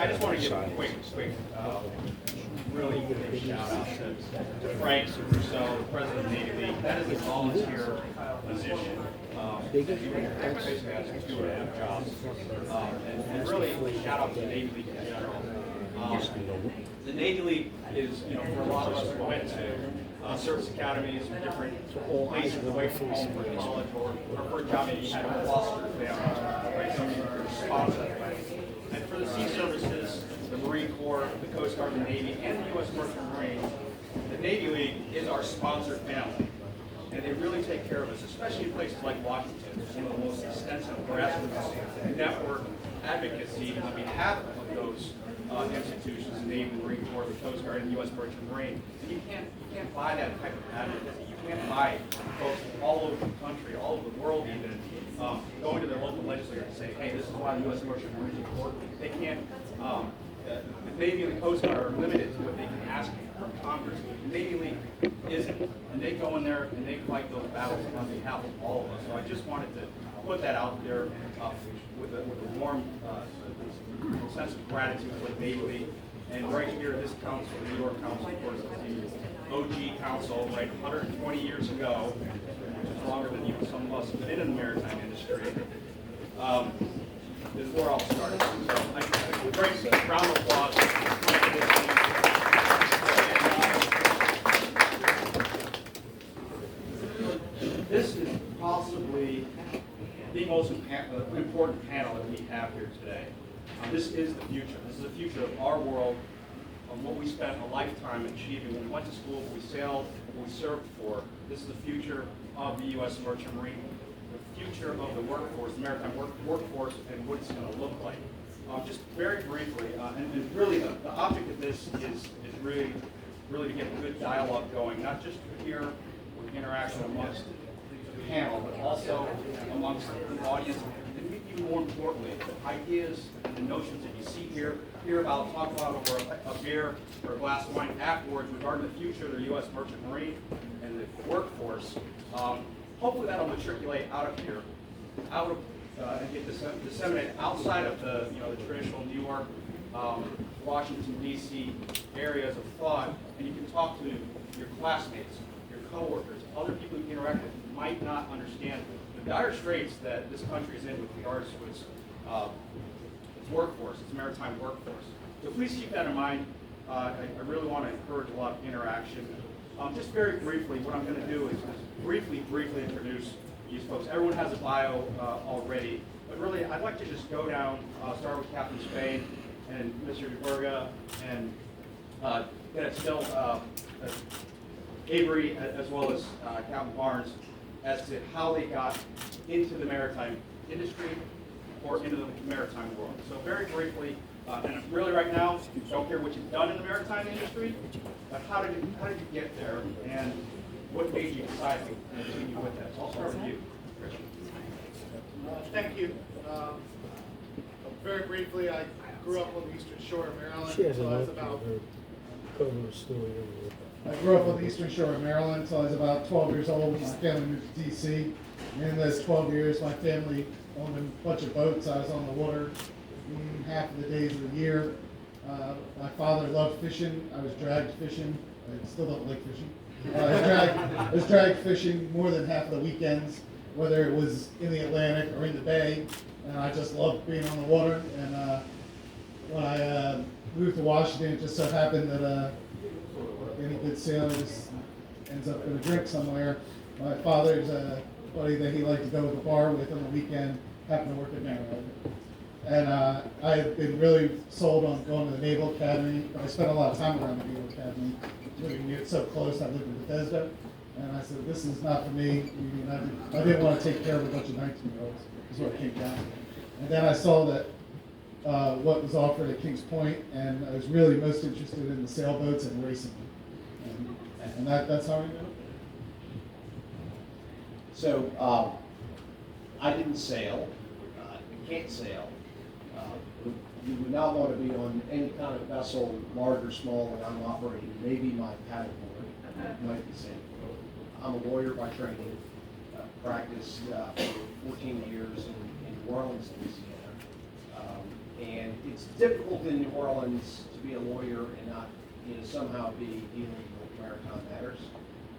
I just want to give a quick, really big shout out to Frank Russo, the president of the Navy League. That is a volunteer position. Frank basically has 2.5 jobs. And really, shout out to the Navy League in general. The Navy League is, for a lot of us who went to service academies or different places away from home for college or for a job that you had a foster family, right? Some of you are sponsored that way. And for the sea services, the Marine Corps, the Coast Guard, the Navy, and the U.S. Merchant Marine, the Navy League is our sponsored family. And they really take care of us, especially in places like Washington. It's one of the most extensive grassroots network advocacy on behalf of those institutions, the Navy, the Marine Corps, the Coast Guard, and the U.S. Merchant Marine. And you can't buy that type of advocacy. You can't buy folks all over the country, all over the world even, going to their local legislator and say, hey, this is why the U.S. Merchant Marine is important. They can't, the Navy and the Coast Guard are limited to what they can ask from Congress. The Navy League isn't. And they go in there and they fight those battles on behalf of all of us. So I just wanted to put that out there with a warm sense of gratitude for the Navy League. And right here, this council, the New York Council, of course, the OG Council, right, 120 years ago, which is longer than even some of us have been in the maritime industry, is where all started. So a great round of applause. This is possibly the most important panel that we have here today. This is the future. This is the future of our world, of what we spent a lifetime achieving when we went to school, what we sailed, what we served for. This is the future of the U.S. Merchant Marine, the future of the workforce, the maritime workforce, and what it's going to look like. Just very briefly, and really the object of this is really to get a good dialogue going, not just here with interaction amongst the panel, but also amongst the audience, and even more importantly, the ideas and the notions that you see here, hear about, talk about over a beer or a glass of wine afterwards regarding the future of the U.S. Merchant Marine and the workforce. Hopefully that'll matriculate out of here, and get disseminated outside of the the traditional New York, Washington D.C. areas of thought, and you can talk to your classmates, your coworkers, other people you interact with who might not understand the dire straits that this country is in with regards to its workforce, its maritime workforce. So please keep that in mind. I really want to encourage a lot of interaction. Just very briefly, what I'm going to do is briefly introduce these folks. Everyone has a bio already, but really I'd like to just go down, start with Captain Spain and Mr. DeBurga and Lieutenant Still, Avery, as well as Captain Barnes, as to how they got into the maritime industry or into the maritime world. So very briefly, and really right now, don't care what you've done in the maritime industry, but how did you get there, and what made you decide to continue with that? So I'll start with you, Christian. Thank you. Very briefly, I grew up on the Eastern Shore of Maryland. I grew up on the Eastern Shore of Maryland until I was about 12 years old. My family moved to D.C. And in those 12 years, my family owned a bunch of boats. I was on the water half of the days of the year. My father loved fishing. I was dragged fishing. I still don't like fishing. I was dragged fishing more than half of the weekends, whether it was in the Atlantic or in the Bay. And I just loved being on the water. And when I moved to Washington, it just so happened that any good sailor just ends up in a drink somewhere. My father's a buddy that he liked to go to the bar with on the weekend, happened to work at Maryland. And I had been really sold on going to the Naval Academy. I spent a lot of time around the Naval Academy, living near so close. I lived in Bethesda. And I said, this is not for me. I didn't want to take care of a bunch of 19-year-olds, is what it came down to. And then I saw that what was offered at Kings Point, and I was really most interested in the sailboats and racing. And that's how I got it. So I didn't sail. You can't sail. You would not want to be on any kind of vessel, large or small, that I'm operating. Maybe my paddle board might be safe. I'm a lawyer by training. Practiced for 14 years in New Orleans, Louisiana. And it's difficult in New Orleans to be a lawyer and not, somehow be dealing with maritime matters.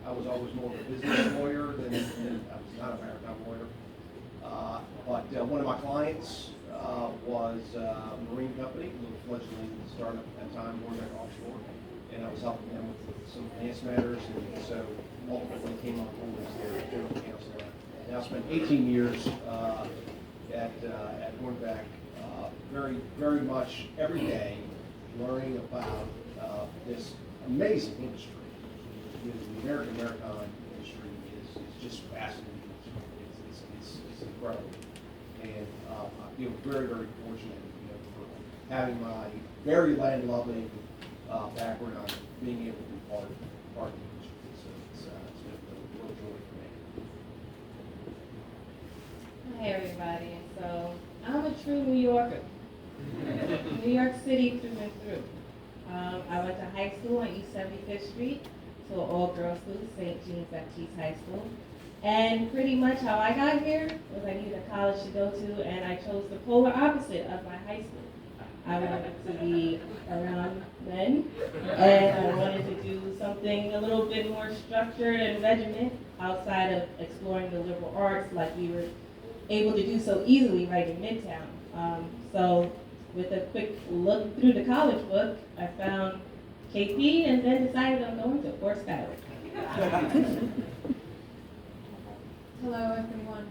I was always more of a business lawyer than I was not a maritime lawyer. But one of my clients was a marine company, a little fledgling startup at that time, Northern Offshore, and I was helping them with some finance matters, and so ultimately came on board as their general counsel. And I spent 18 years at Hornbeck, very, very much every day learning about this amazing industry. The American maritime industry is just fascinating. It's incredible. And I feel very, very fortunate for having my very land-loving background, being able to be part of the industry. So it's been a real joy for me. Hi everybody. So I'm a true New Yorker. New York City through and through. I went to high school on East 75th Street, to an all-girls school, St. Jean's Baptiste High School. And pretty much how I got here was I needed a college to go to, and I chose the polar opposite of my high school. I wanted to be around men, and I wanted to do something a little bit more structured and regiment outside of exploring the liberal arts like we were able to do so easily right in Midtown. So with a quick look through the college book, I found KP and then decided I'm going to Fort Schuyler. Hello, everyone.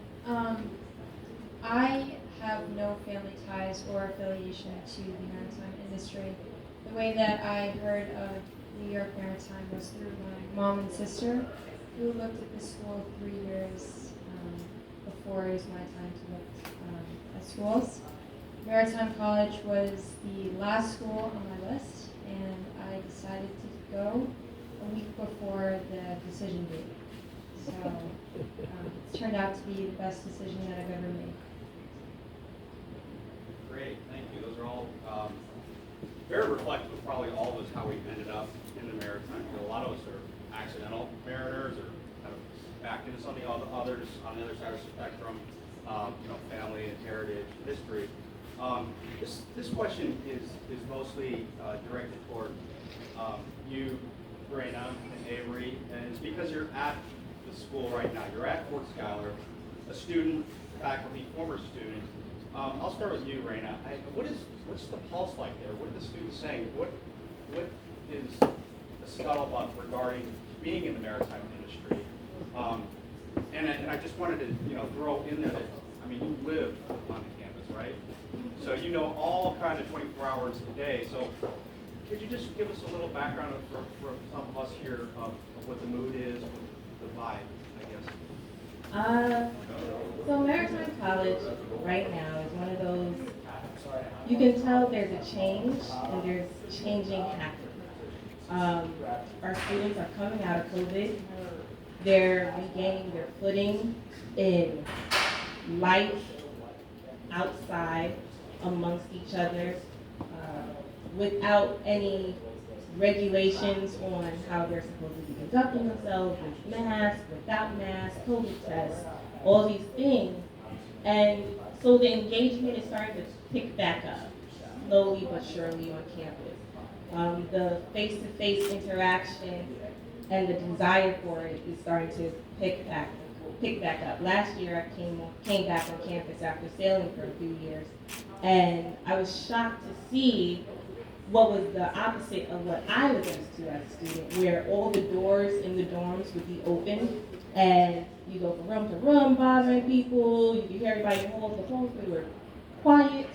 I have no family ties or affiliation to the maritime industry. The way that I heard of New York Maritime was through my mom and sister, who looked at the school 3 years before it was my time to look at schools. Maritime College was the last school on my list, and I decided to go a week before the decision date. So it's turned out to be the best decision that I've ever made. Great, thank you. Those are all very reflective of probably all of us, how we ended up in the maritime. A lot of us are accidental mariners or kind of backed into something, others on the other side of the spectrum, family and heritage, history. This question is mostly directed toward you, Raina, and Avery, and it's because you're at the school right now. You're at Fort Schuyler, a student, faculty, former student. I'll start with you, Raina. What's the pulse like there? What are the students saying? What is the scuttlebutt regarding being in the maritime industry? And I just wanted to throw in there that you live on the campus, right? So you know all kinds of 24 hours a day. So could you just give us a little background for some of us here of what the mood is, the vibe, I guess? So Maritime College right now is one of those, you can tell there's a change and there's changing happening. Our students are coming out of COVID. They're regaining their footing in life outside amongst each other without any regulations on how they're supposed to be conducting themselves with masks, without masks, COVID tests, all these things. And so the engagement is starting to pick back up, slowly but surely on campus. The face-to-face interaction and the desire for it is starting to pick back up. Last year I came back on campus after sailing for a few years, and I was shocked to see what was the opposite of what I was used to as a student, where all the doors in the dorms would be open, and you go from room to room bothering people, you could hear everybody in the halls, they were quiet.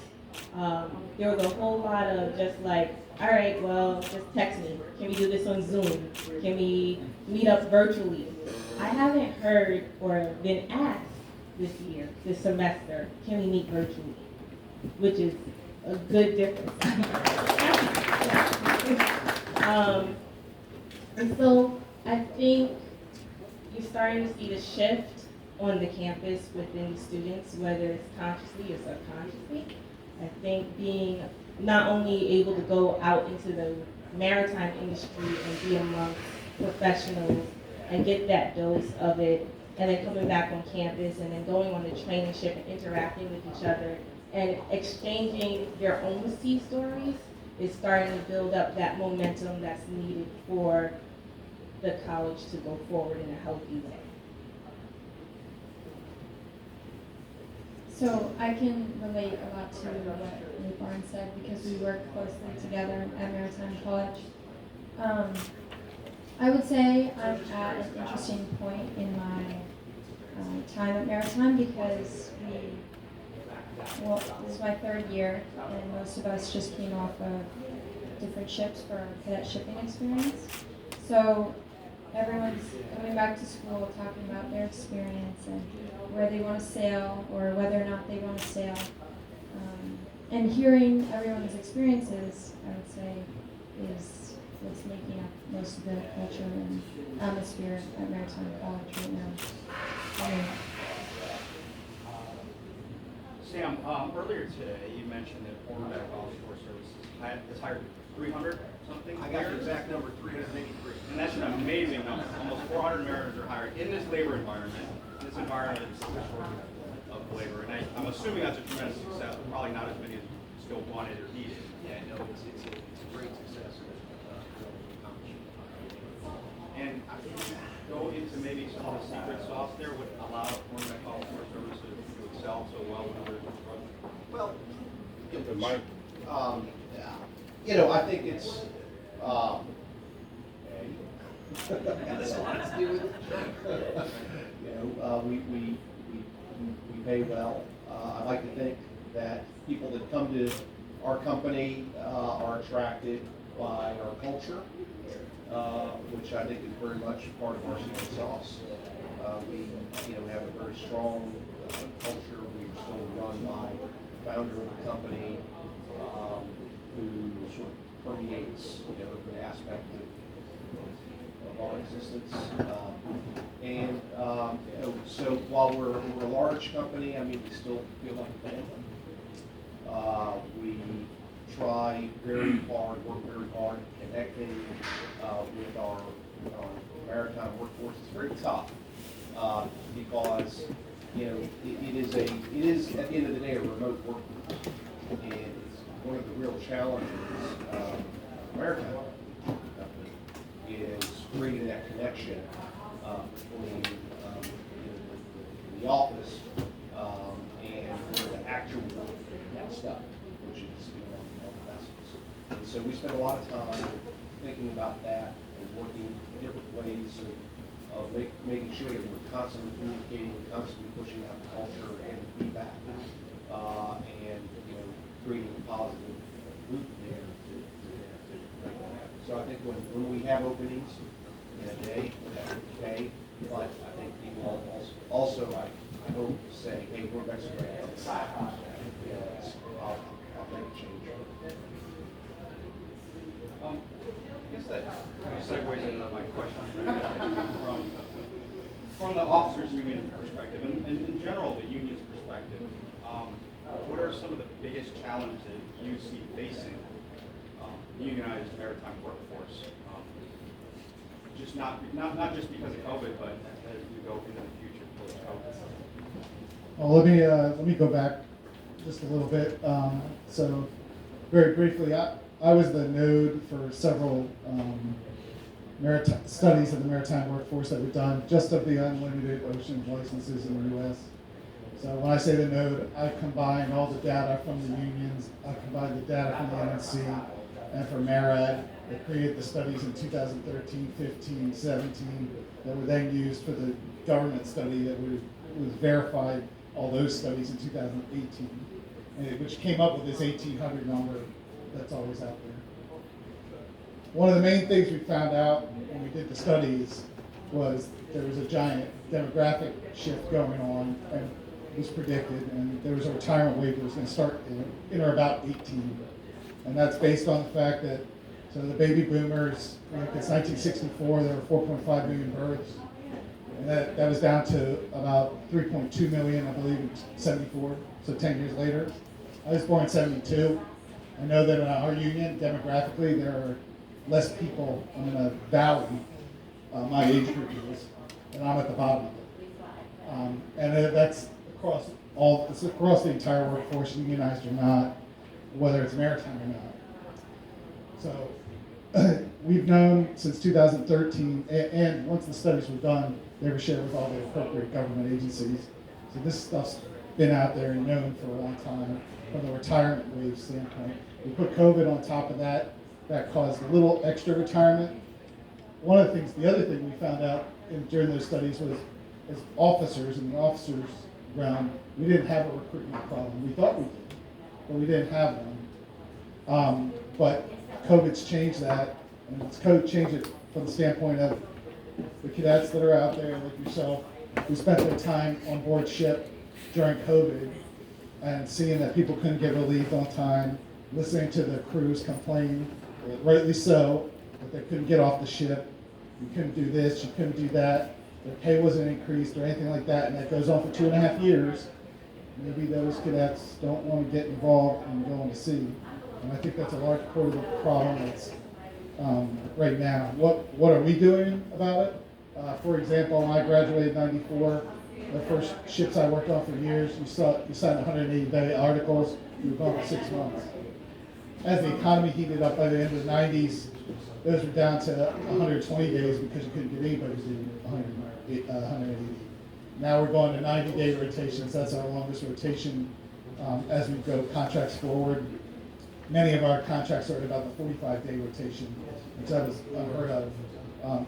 There was a whole lot of just like, all right, well, just text me. Can we do this on Zoom? Can we meet up virtually? I haven't heard or been asked this semester, can we meet virtually? Which is a good difference. And so I think you're starting to see the shift on the campus within the students, whether it's consciously or subconsciously. I think being not only able to go out into the maritime industry and be amongst professionals and get that dose of it, and then coming back on campus and then going on the training ship and interacting with each other and exchanging their overseas stories is starting to build up that momentum that's needed for the college to go forward in a healthy way. So I can relate a lot to what Ms. Barnes said because we work closely together at Maritime College. I would say I'm at an interesting point in my time at Maritime because this is my third year, and most of us just came off of different ships for our cadet shipping experience. So everyone's coming back to school talking about their experience and where they want to sail or whether or not they want to sail. And hearing everyone's experiences, I would say, is what's making up most of the culture and atmosphere at Maritime College right now. Sam, earlier today you mentioned that Cornerback Offshore Services has hired 300 something. I got the exact number, 383. And that's an amazing number. Almost 400 mariners are hired in this labor environment. This environment is of labor, and I'm assuming that's a tremendous success. Probably not as many as still wanted or needed. Yeah, no, it's a great success. And go into maybe some of the secret sauce there would allow Cornerback Offshore Services to excel so well when others are struggling. Well, Mike. I think it's, that's a lot to do with it. We pay well. I like to think that people that come to our company are attracted by our culture, which I think is very much part of our secret sauce. We, have a very strong culture. We're still run by the founder of the company, who sort of permeates, every aspect of our existence. So while we're a large company, we still feel like a family. We try very hard, work very hard, connecting with our maritime workforce. It's very tough because it is at the end of the day a remote workforce, and it's one of the real challenges maritime company is creating that connection between the office and the actual stuff, which is on the vessels. And so we spend a lot of time thinking about that and working different ways of making sure that we're constantly communicating, constantly pushing out the culture and feedback, and creating a positive loop there to make that happen. So I think when we have openings in a day, that would be okay. But I think people also I hope say, hey, we're back to great. I'll make a change. I guess that segues into my question from the officers' union perspective, and in general the union's perspective. What are some of the biggest challenges that you see facing unionized maritime workforce? Just not just because of COVID, but as we go into the future post-COVID. Well, let me go back just a little bit. So, very briefly, I was the node for several studies of the maritime workforce that were done, just of the unlimited ocean licenses in the U.S. So when I say the node, I combined all the data from the unions, I combined the data from the NYC and from MARAD. They created the studies in 2013, 15, 17 that were then used for the government study that was verified all those studies in 2018, which came up with this 1,800 number that's always out there. One of the main things we found out when we did the studies was there was a giant demographic shift going on, and it was predicted, and there was a retirement wave that was going to start in or about 18. And that's based on the fact that, so the baby boomers, it's 1964, there were 4.5 million births. And that was down to about 3.2 million, I believe, in 74, so 10 years later. I was born in 72. I know that in our union, demographically, there are less people in a valley, my age group is, and I'm at the bottom of it. And that's across it's across the entire workforce, unionized or not, whether it's maritime or not. So we've known since 2013, and once the studies were done, they were shared with all the appropriate government agencies. So this stuff's been out there and known for a long time from the retirement wage standpoint. We put COVID on top of that. That caused a little extra retirement. One of the things, the other thing we found out during those studies was, as officers in the officers realm, we didn't have a recruitment problem. We thought we did, but we didn't have one. But COVID's changed that, and it's changed it from the standpoint of the cadets that are out there, like yourself, who spent their time on board ship during COVID, and seeing that people couldn't get relief on time, listening to the crews complain, rightly so, that they couldn't get off the ship. You couldn't do this, you couldn't do that. Their pay wasn't increased or anything like that, and that goes on for 2.5 years. Maybe those cadets don't want to get involved in going to sea. And I think that's a large part of the problem that's right now. What are we doing about it? For example, when I graduated in '94, the first ships I worked on for years, you signed 180-day articles, you were gone for 6 months. As the economy heated up by the end of the '90s, those were down to 120 days because you couldn't get anybody to do 180. Now we're going to 90-day rotations. That's our longest rotation as we go contracts forward. Many of our contracts are at about the 45-day rotation, which that was unheard of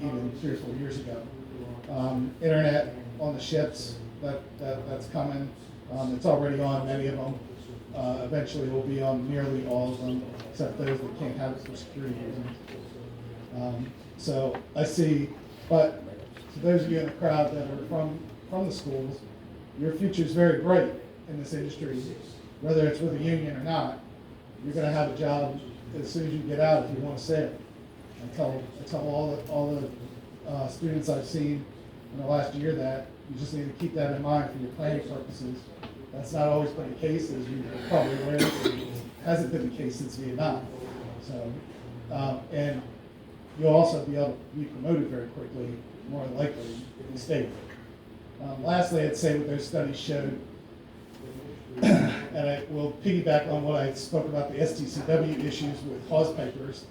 even 3 or 4 years ago. Internet on the ships, that's coming. It's already on many of them. Eventually will be on nearly all of them, except those that can't have it for security reasons. So I see, but to those of you in the crowd that are from the schools, your future is very bright in this industry, whether it's with a union or not. You're going to have a job as soon as you get out if you want to sail. I tell all the students I've seen in the last year that you just need to keep that in mind for your planning purposes. That's not always been the case, as you're probably aware. It hasn't been the case since Vietnam. So, and you'll also be able to be promoted very quickly, more than likely, if you stay. Lastly, I'd say what those studies showed, and I will piggyback on what I spoke about the STCW issues with hawse pipers.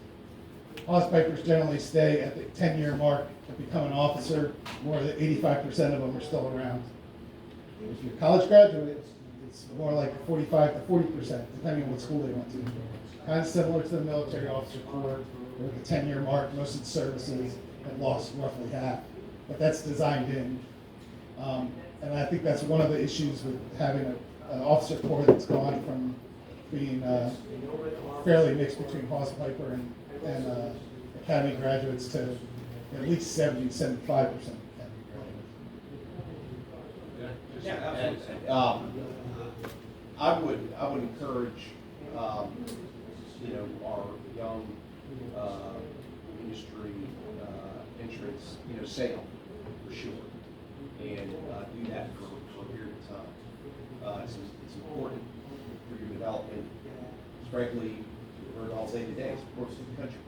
Hawse pipers generally stay at the 10-year mark to become an officer. More than 85% of them are still around. If you're a college graduate, it's more like 45 to 40%, depending on what school they went to. Kind of similar to the military officer corps, where the 10-year mark, most of the services have lost roughly half. But that's designed in. And I think that's one of the issues with having an officer corps that's gone from being fairly mixed between hawse piper and academy graduates to at least 70-75%. I would encourage our young industry entrants, sail for sure, and do that for a period of time. It's important for your development. Frankly, you learn all day to day. It's important to the country.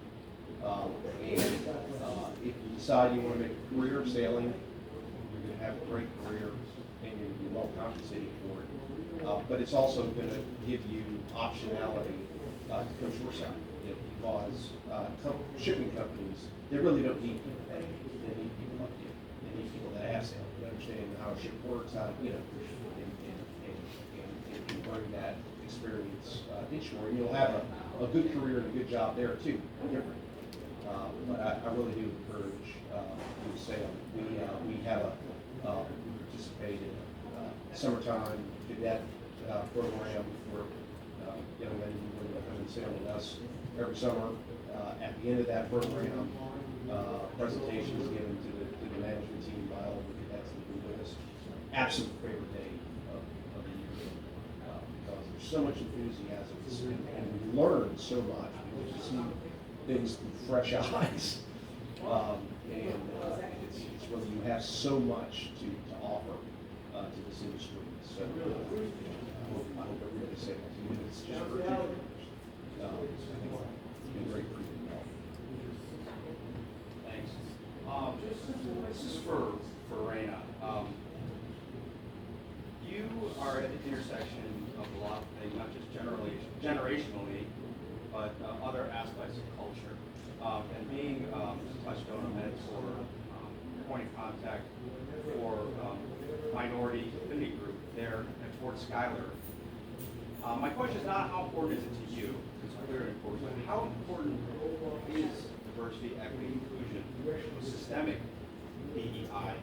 And if you decide you want to make a career of sailing, you're going to have a great career, and you're going to be well compensated for it. But it's also going to give you optionality to come shoreside, because shipping companies, they really don't need people. They need people like you. They need people that have sailed, that understand how a ship works, how and bring that experience inshore. And you'll have a good career and a good job there too. Different. But I really do encourage you to sail. We have participate in summertime cadet program where young men and women come and sail with us every summer. At the end of that program, presentations given to the management team by all the cadets that have been with us. Absolute favorite day of the year, because there's so much enthusiasm and we learn so much because you see things through fresh eyes. And it's really, you have so much to offer to this industry. So I hope everybody say that to you. It's just for 2 years. It's been great for you. Thanks. This is for Raina. You are and being touchstone, a mentor, point of contact for minority affinity group there at Fort Schuyler. My question is not how important is it to you, it's clearly important, but how important is diversity, equity, inclusion, systemic DEI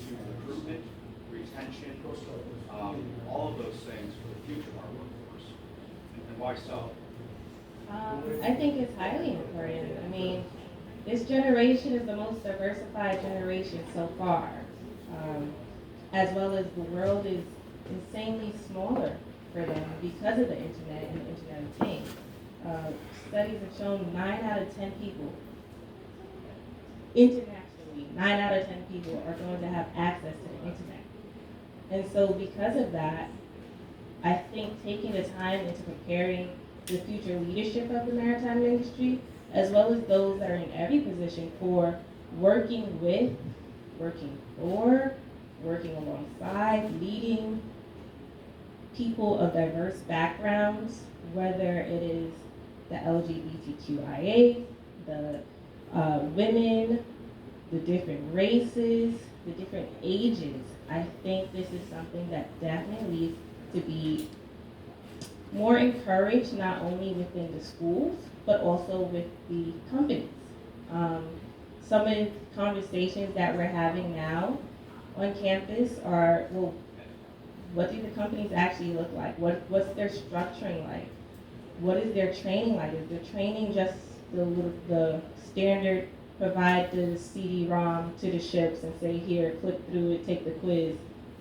to recruitment, retention, all of those things for the future of our workforce, and why so? I think it's highly important. I mean, this generation is the most diversified generation so far, as well as the world is insanely smaller for them because of the internet and the Internet of Things. Studies have shown 9 out of 10 people, internationally, 9 out of 10 people are going to have access to the internet. And so because of that, I think taking the time into preparing the future leadership of the maritime industry, as well as those that are in every position for working with, working for, working alongside, leading people of diverse backgrounds, whether it is the LGBTQIA, the women, the different races, the different ages. I think this is something that definitely needs to be more encouraged, not only within the schools, but also with the companies. Some of the conversations that we're having now on campus are, well, what do the companies actually look like? What's their structuring like? What is their training like? Is the training just the standard, provide the CD-ROM to the ships and say, here, click through it, take the quiz,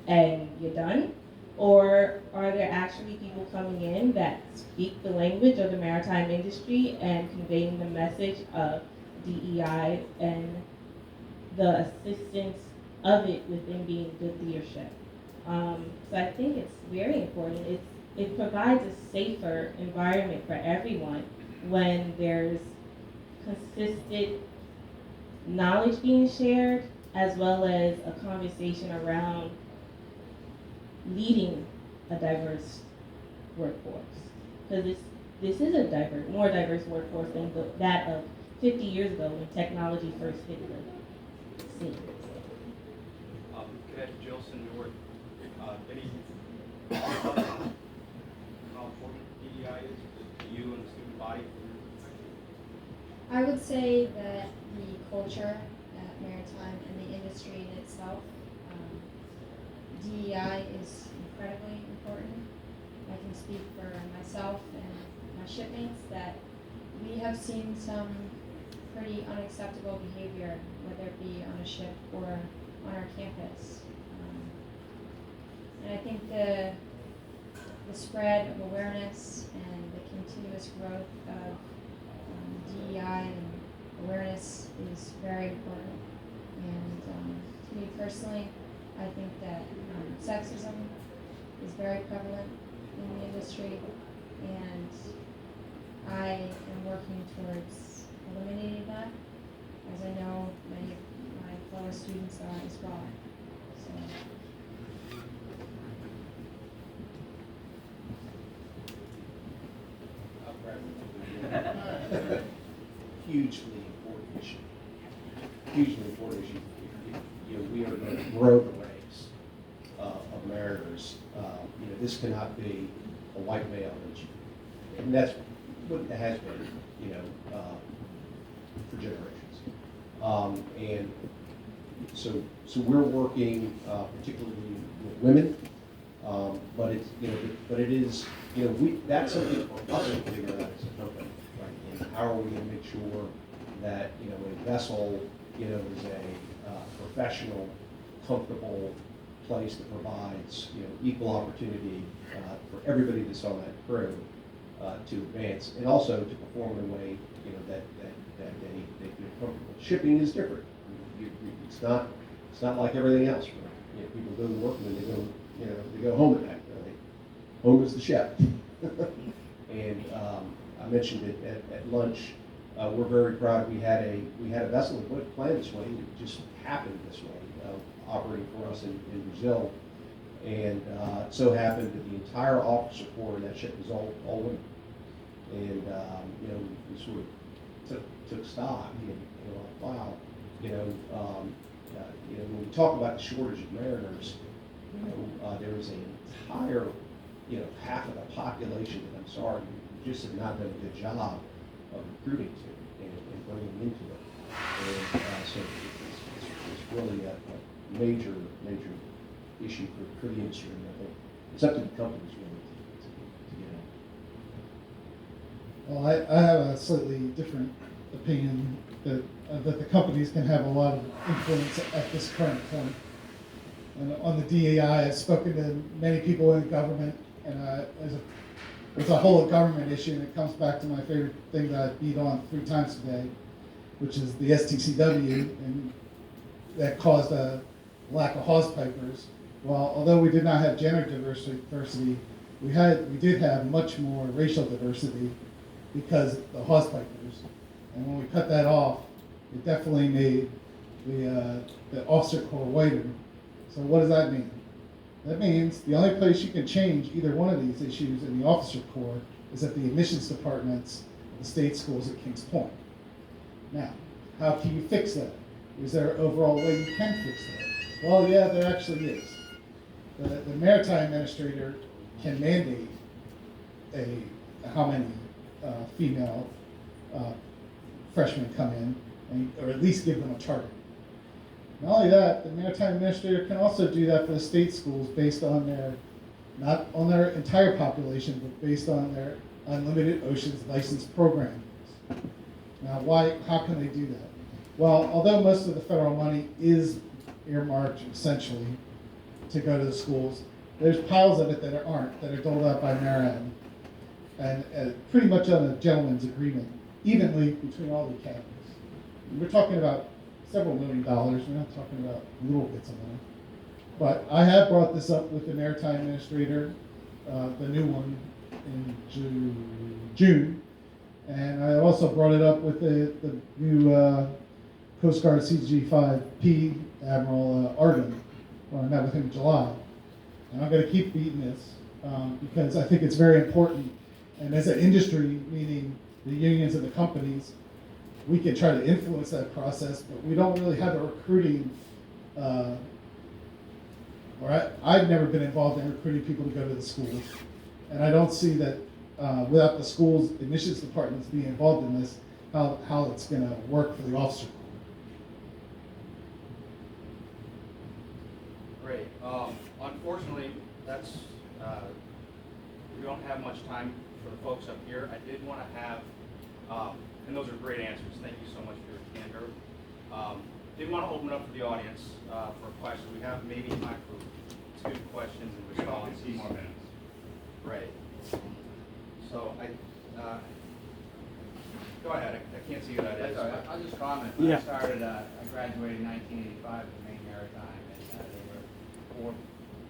and you're done? Or are there actually people coming in that speak the language of the maritime industry and conveying the message of DEI and the assistance of it within being good leadership? So I think it's very important. It provides a safer environment for everyone when there's consistent knowledge being shared, as well as a conversation around leading a diverse workforce. Because this is a more diverse workforce than that of 50 years ago when technology first hit the scene. Cadet Jilson, any how important DEI is to you and the student body? I would say that the culture at Maritime and the industry in itself, DEI is incredibly important. I can speak for myself and my shipmates that we have seen some pretty unacceptable behavior, whether it be on a ship or on our campus. And I think the spread of awareness and the continuous growth of DEI and awareness is very important. And to me personally, I think that sexism is very prevalent in the industry, and I am working towards eliminating that, as I know many of my fellow students are as well. So. Hugely important issue. Hugely important issue. You know, we are going to grow the ranks of mariners. You know, this cannot be a white male issue, and that's what it has been. You know, for generations. And so we're working particularly with women. But it's but it is that's something for us to figure out as a company, right? And how are we going to make sure that a vessel is a professional, comfortable place that provides equal opportunity for everybody that's on that crew to advance, and also to perform in a way that they feel comfortable. Shipping is different. It's not like everything else. Right? People go to work and then they go home at night. Right? Home is the ship. And I mentioned it at lunch. We're very proud. We had a vessel that wasn't planned this way. It just happened this way, operating for us in Brazil. And it so happened that the entire officer corps in that ship was all women. And we sort of took stock, and like, wow, when we talk about the shortage of mariners, there's an entire, half of the population that I'm sorry, who just have not done a good job of recruiting to and bringing into it. And so it's really a major issue for the industry. And I think it's up to the companies really to get Well, I have a slightly different opinion that the companies can have a lot of influence at this current point. And on the DEI, I've spoken to many people in government, and it's a whole government issue, and it comes back to my favorite thing that I beat on 3 times today, which is the STCW, and that caused a lack of hawse pipers. Well, although we did not have gender diversity, we did have much more racial diversity because of the hawse pipers. And when we cut that off, it definitely made the officer corps whiter. So what does that mean? That means the only place you can change either one of these issues in the officer corps is at the admissions departments of the state schools at Kings Point. Now, how can you fix that? Is there an overall way you can fix that? Well, yeah, there actually is. The maritime administrator can mandate how many female freshmen come in, or at least give them a target. Not only that, the maritime administrator can also do that for the state schools based on not on their entire population, but based on their unlimited oceans licensed programs. Now, how can they do that? Well, although most of the federal money is earmarked essentially to go to the schools, there's piles of it that aren't, that are doled out by Maritime, and pretty much on a gentleman's agreement, evenly between all the academies. We're talking about several $1 million. We're not talking about little bits of money. But I have brought this up with the maritime administrator, the new one, in June. And I also brought it up with the new Coast Guard CG-5P Admiral Arden, when I met with him in July. And I'm going to keep beating this because I think it's very important. And as an industry, meaning the unions and the companies, we can try to influence that process, but we don't really have a recruiting, I've never been involved in recruiting people to go to the schools. And I don't see that without the schools' admissions departments being involved in this, how it's going to work for the officer corps. Great. Unfortunately, we don't have much time for the folks up here. I did want to have, and those are great answers. Thank you so much for your candor. Did want to open it up for the audience for questions. We have maybe time for 2 questions and responses. 2 more minutes. Right. So go ahead. I can't see who that is. I'll just comment. When I graduated in 1985 at the Maine Maritime, and there were 4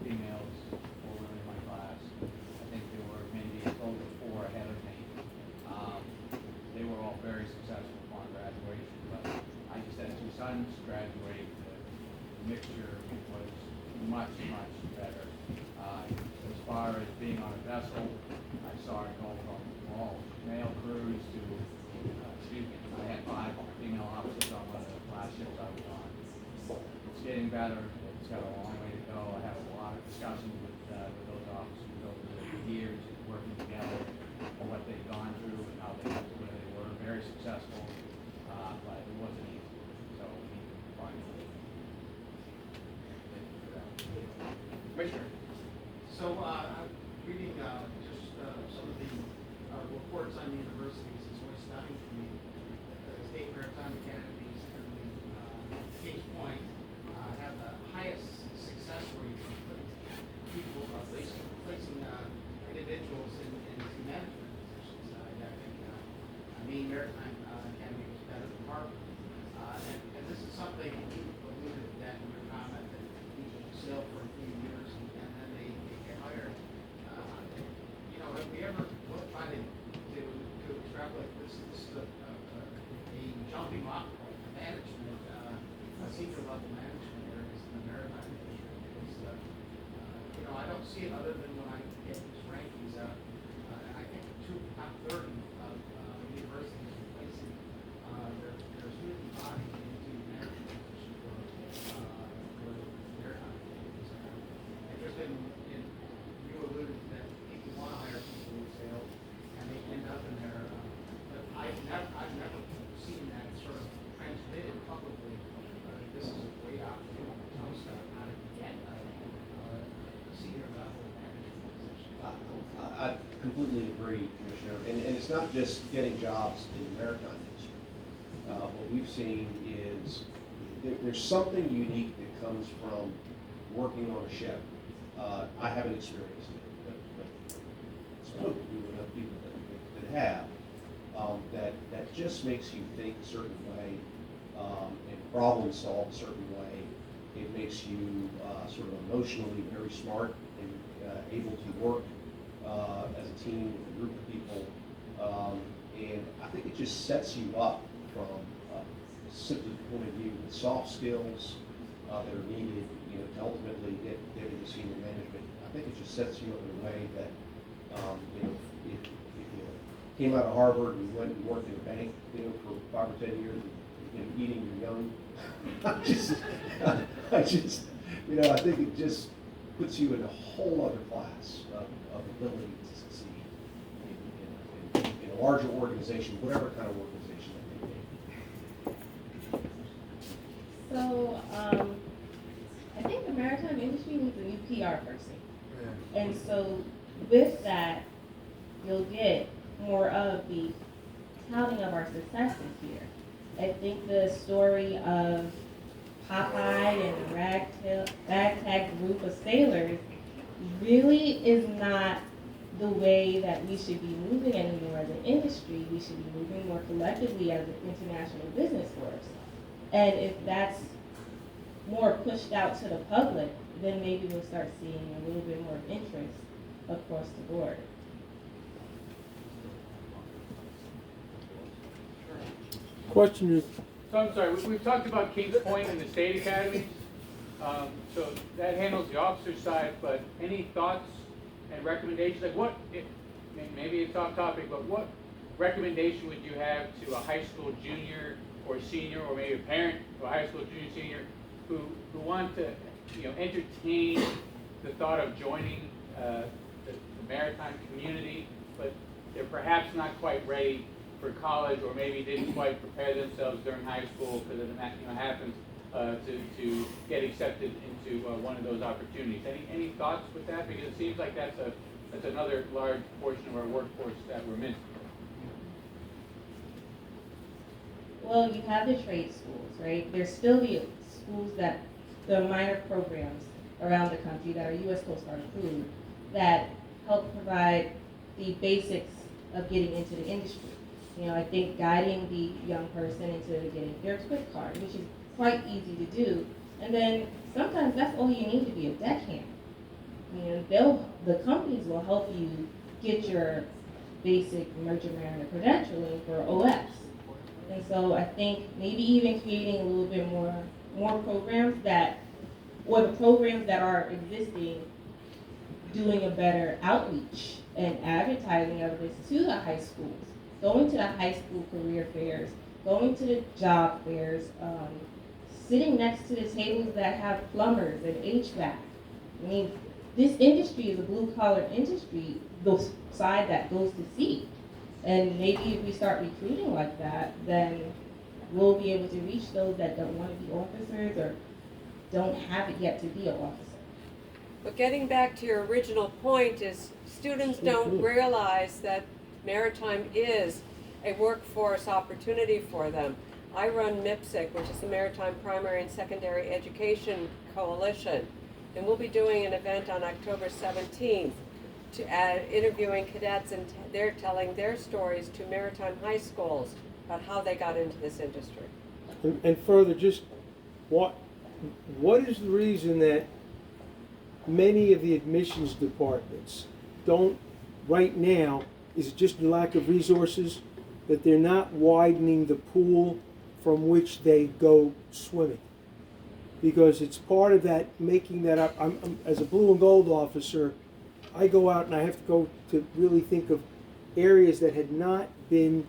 females, 4 women in my class. I think there were maybe a total of 4 ahead of me. They were all very successful upon graduation, but I just had 2 sons graduate. The mixture was much, much better. As far as being on a vessel, I saw it go from all male crews to, I had 5 female officers on one of the class ships I was on. It's getting better. It's got a long way to go. I have a lot of discussions with those officers over the years, working together on what they've gone through and how they got to where they were. Very successful, but it wasn't easy. So we need to find a way. Commissioner. So I'm reading just some of the reports on universities. It's always stunning to me that the State Maritime Academies and the Kings Point have the highest success rate for putting people, placing individuals in management positions. I think Maine Maritime Academy was better than Harvard. And this is something you alluded to that in your comment, that people sail for a few years and then they get hired. Have we ever tried to extrapolate this? This is a jumping off point for management, senior level management areas in the maritime industry. Because, I don't see it other than when I get these rankings. I think top 30 of universities are placing it's not just getting jobs in the maritime industry. What we've seen is there's something unique that comes from working on a ship. I haven't experienced it, but spoken to enough people that have. That just makes you think a certain way and problem solve a certain way. It makes you sort of emotionally very smart and able to work as a team with a group of people. And I think it just sets you up from simply the point of view with soft skills that are needed, to ultimately get into senior management. I think it just sets you up in a way that, if you came out of Harvard and went and worked in a bank, for 5 or 10 years, eating your young, I think it just puts you in a whole other class of ability to succeed in a larger organization, whatever kind of organization that may be. So, I think the maritime industry needs a new PR person. And so with that, you'll get more of the touting of our successes here. I think the story of Popeye and the ragtag group of sailors really is not the way that we should be moving anymore as an industry. We should be moving more collectively as an international business force. And if that's more pushed out to the public, then maybe we'll start seeing a little bit more interest across the board. Question is, So I'm sorry, we've talked about Kings Point and the state academies. So that handles the officer side, but any thoughts and recommendations? Like what, maybe it's off topic, but what recommendation would you have to a high school junior or senior, or maybe a parent of a high school junior, senior, who want to, entertain the thought of joining the maritime community, but they're perhaps not quite ready for college, or maybe didn't quite prepare themselves during high school because of that, happens to get accepted into one of those opportunities. Any thoughts with that? Because it seems like that's another large portion of our workforce that we're missing. Well, you have the trade schools, right? There's still the schools the minor programs around the country that are U.S. Coast Guard approved that help provide the basics of getting into the industry. I think guiding the young person into getting their quick card, which is quite easy to do. And then sometimes that's all you need to be a deckhand. The companies will help you get your basic merchant mariner credentialing for OS. And so I think maybe even creating a little bit more programs or the programs that are existing, doing a better outreach and advertising of this to the high schools. Going to the high school career fairs, going to the job fairs, sitting next to the tables that have plumbers and HVAC. This industry is a blue-collar industry, the side that goes to sea. And maybe if we start recruiting like that, then we'll be able to reach those that don't want to be officers or don't have it yet to be an officer. But getting back to your original point is students don't realize that maritime is a workforce opportunity for them. I run MIPSIC, which is the Maritime Primary and Secondary Education Coalition, and we'll be doing an event on October 17th to interviewing cadets, and they're telling their stories to maritime high schools about how they got into this industry. and further, just what is the reason that many of the admissions departments don't, right now, is it just a lack of resources, that they're not widening the pool from which they go swimming? Because it's part of that, making that up. I'm as a blue and gold officer, I go out and I have to go to really think of areas that had not been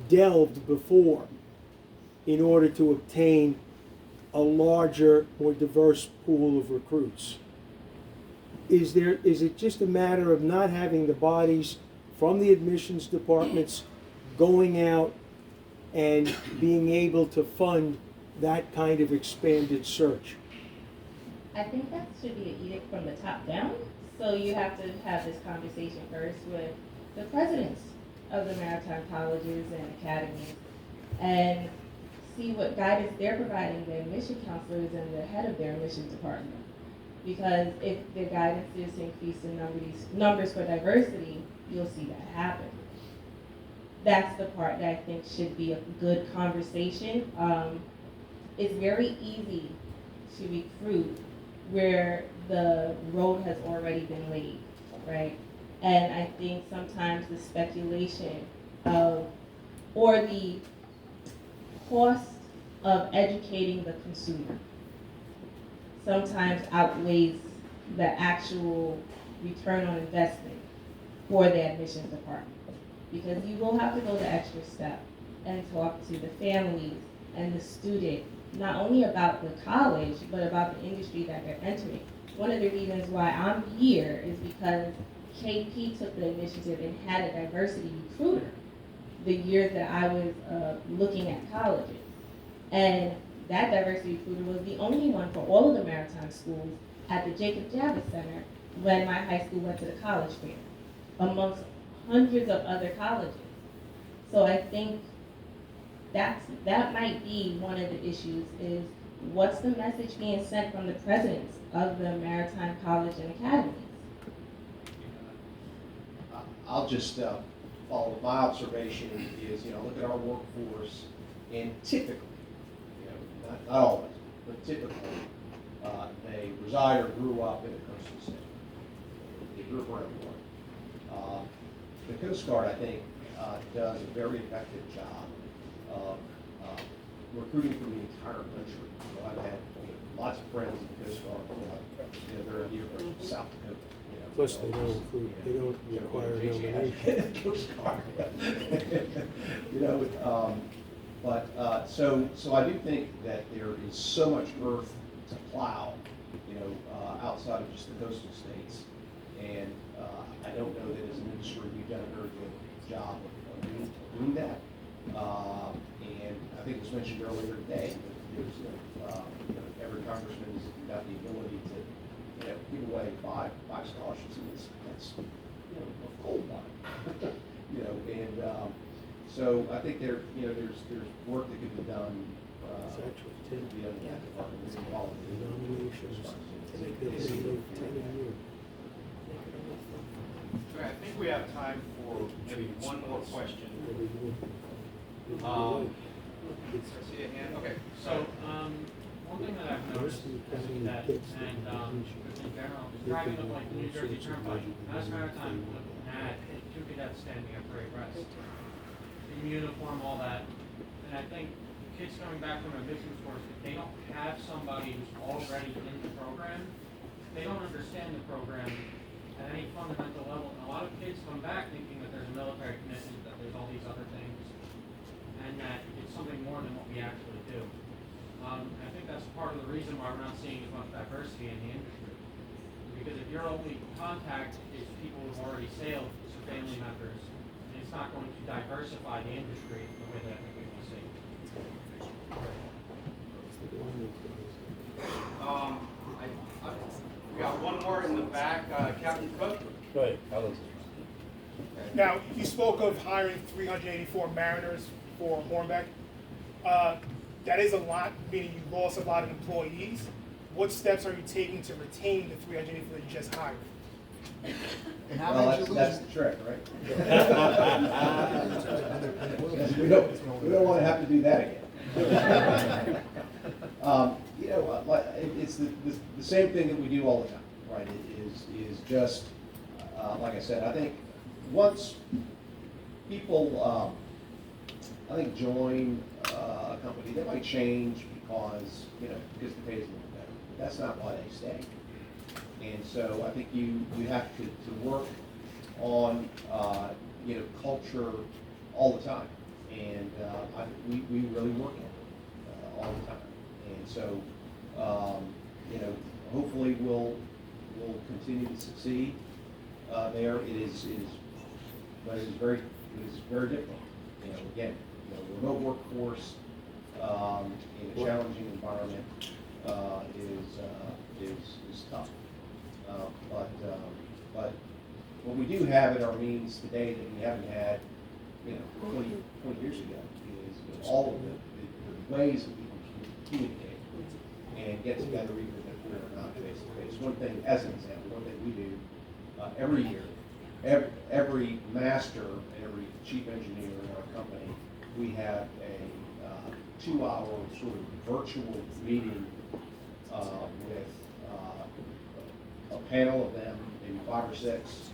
delved before in order to obtain a larger, more diverse pool of recruits. Is it just a matter of not having the bodies from the admissions departments going out and being able to fund that kind of expanded search? I think that should be an edict from the top down. So you have to have this conversation first with the presidents of the maritime colleges and academies and see what guidance they're providing the admission counselors and the head of their admissions department. Because if the guidance is to increase the numbers for diversity, you'll see that happen. That's the part that I think should be a good conversation. It's very easy to recruit where the road has already been laid, right? And I think sometimes the speculation of, or the cost of educating the consumer sometimes outweighs the actual return on investment for the admissions department. Because you will have to go the extra step and talk to the families and the student, not only about the college, but about the industry that they're entering. One of the reasons why I'm here is because KP took the initiative and had a diversity recruiter the years that I was looking at colleges. And that diversity recruiter was the only one for all of the maritime schools at the Jacob Javits Center when my high school went to the college fair, amongst hundreds of other colleges. So I think that might be one of the issues, is what's the message being sent from the presidents of the maritime college and academies? I'll just follow. My observation is, look at our workforce, and typically, not always, but typically, they reside or grew up in a coastal state. They grew up around the water. The Coast Guard, I think, does a very effective job of recruiting from the entire country. I've had lots of friends in the Coast Guard. They're here from South Dakota. Plus, they don't require nomination. Coast Guard. So I do think that there is so much earth to plow, outside of just the coastal states, and I don't know that as an industry we've done a very good job of doing that. And I think it was mentioned earlier today that there's every congressman has got the ability to give away five scholarships, and that's a gold mine. So I think there's work that could be done. Okay, I think we have time for maybe one more question. I see a hand. Okay, So, one thing that I've noticed is that, and in general, is driving the like New Jersey Turnpike, Mass Maritime had 2 cadets standing up for a rest, in uniform, all that. And I think kids coming back from a business course, if they don't have somebody who's already in the program, they don't understand the program at any fundamental level. And a lot of kids come back thinking that there's a military commitment, that there's all these other things, and that it's something more than what we actually do. I think that's part of the reason why we're not seeing as much diversity in the industry. Because if your only contact is people who've already sailed, so family members, it's not going to diversify the industry the way that we will see. We got one more in the back, Captain Cook. Right. Now, you spoke of hiring 384 mariners for Hornbeck. That is a lot, meaning you lost a lot of employees. What steps are you taking to retain the 384 that you just hired? Well, that's the trick, right? we don't want to have to do that again. It's the same thing that we do all the time, right? It is just, like I said, I think once people, join a company, they might change because the pay is a little better. But that's not why they stay. And so I think you have to work on culture all the time, and we really work on it all the time. And so hopefully we'll continue to succeed there. It is very difficult. Again, remote workforce in a challenging environment is tough. But what we do have at our means today that we haven't had 20 years ago, is all of the ways that we can communicate and get together even if we're not face to face. One thing, as an example, one thing we do every year, every master and every chief engineer in our company, we have a 2-hour sort of virtual meeting with a panel of them, maybe 5 or 6,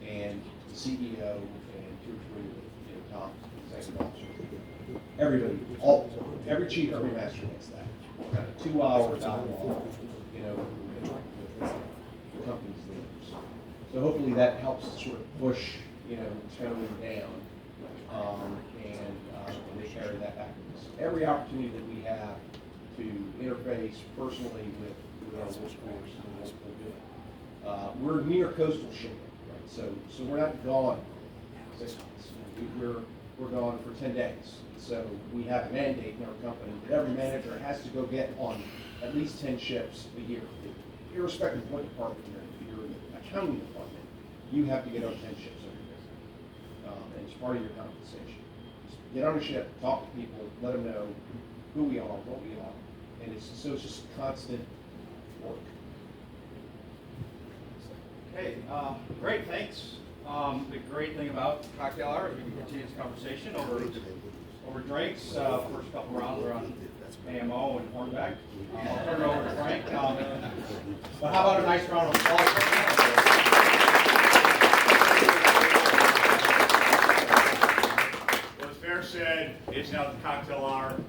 and the CEO and 2 or 3 top executive officers. Everybody, every chief, every master gets that. Kind of 2-hour dialogue, with the company's leaders. So hopefully that helps sort of push, tone down, and they carry that back to us. Every opportunity that we have to interface personally with our workforce, we'll do it. We're near coastal shipping, right? So we're not gone 6 months. We're gone for 10 days. So we have a mandate in our company that every manager has to go get on at least 10 ships a year. Irrespective of what department you're in, if you're in the accounting department, you have to get on 10 ships every year. And it's part of your compensation. Just get on a ship, talk to people, let them know who we are, what we are. And it's just constant work. Okay, great, thanks. The great thing about cocktail hour is we can continue this conversation over drinks. First couple rounds are on AMO and Hornbeck. I'll turn it over to Frank. But how about a nice round of applause? Well, as Bear said, it's now the cocktail hour.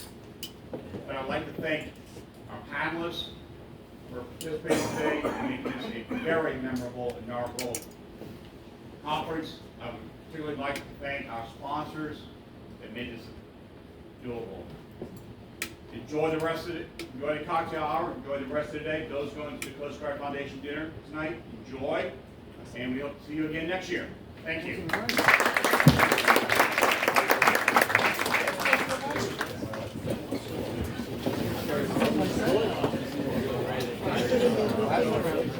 But I'd like to thank our panelists for participating today and making this a very memorable and memorable conference. I would particularly like to thank our sponsors that made this doable. Enjoy the rest of it. Enjoy the cocktail hour. Enjoy the rest of the day. Those going to the Coast Guard Foundation dinner tonight, enjoy. And we hope to see you again next year. Thank you.